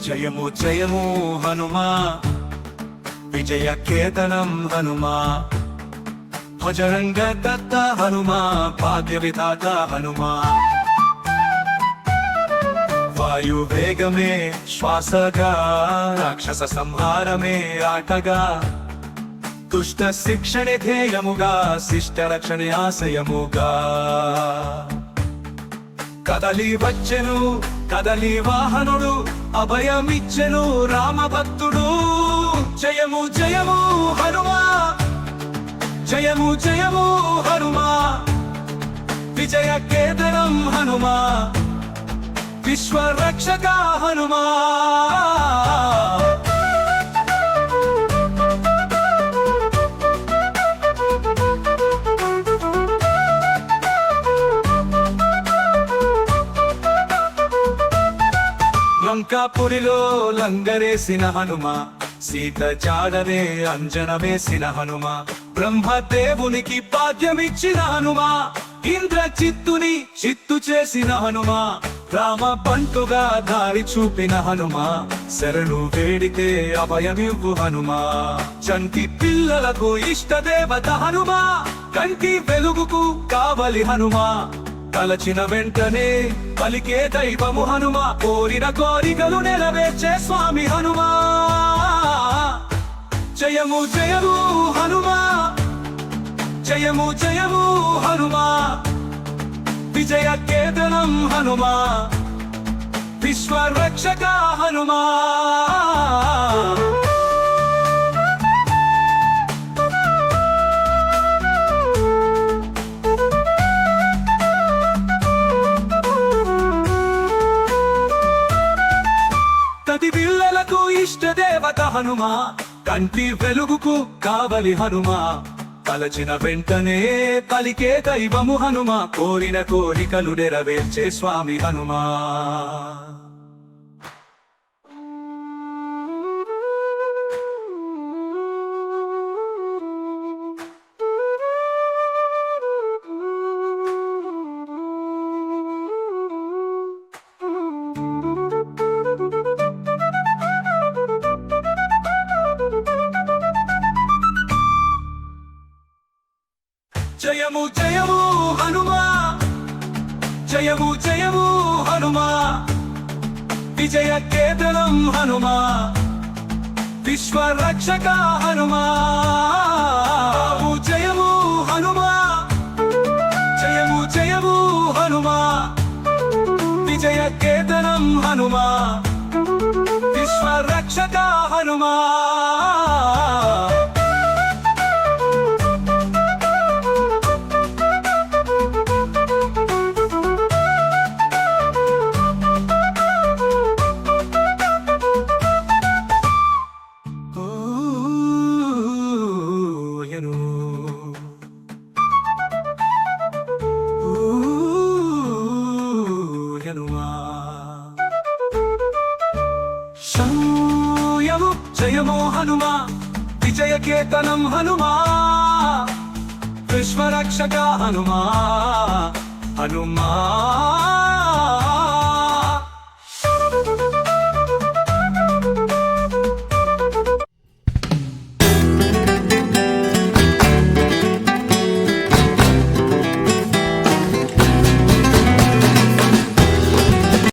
జయము జయము హనుమా విజయ కేతనం హనుమా భజరంగ దత్త హనుమా భాగ్య విధాత హనుమా వాయు వేగమే శ్వాసగా రాక్షస సంహారమే ఆటగా దుష్ట శిక్షణే ధ్యేయముగా శిష్ట రక్షణే ఆశయముగా కదలి వచ్చెను కదలి వాహనుడు అభయమిచ్చెను రామభక్తుడు జయము జయము హనుమా జయము జయము హనుమా విజయ కేతనం హనుమా విశ్వరక్షక హనుమా లంకాపురిలో లంగరేసిన హనుమ సీత జాడనే అంజనమేసిన హనుమ బ్రహ్మదేవునికి పాద్యమిచ్చిన హనుమ ఇంద్రజిత్తుని చిత్తు చేసిన హనుమ రామ బంటుగా దారి చూపిన హనుమ శరణు వేడితే అభయమివ్వు హనుమ చంటి పిల్లలకు ఇష్టదేవత హనుమ కంటి వెలుగుకు కావలి హనుమ తలచిన వెంటనే పలికే దైవము హనుమ కోరిన కోరికలు నెరవేర్చే స్వామి హనుమా జయము జయము హనుమా జయము జయము హనుమా విజయ కేతనం హనుమా విశ్వరక్షక హనుమా తది పిల్లలకు ఇష్టదేవత హనుమా కంటి వెలుగుకు కావలి హనుమా తలచిన వెంటనే పలికే దైవము హనుమా కోరిన కోరికలు నెరవేర్చే స్వామి హనుమా జయము జయము హనుమా జయము జయము హనుమా విజయ కేతనం హనుమా విశ్వరక్షక హనుమా జయము హనుమా జయము జయము హనుమా విజయ కేతనం హనుమా విశ్వరక్షక హనుమా శౌర్యము జయము హనుమా విజయ కేతనం హనుమా విశ్వరక్షక హనుమా హనుమా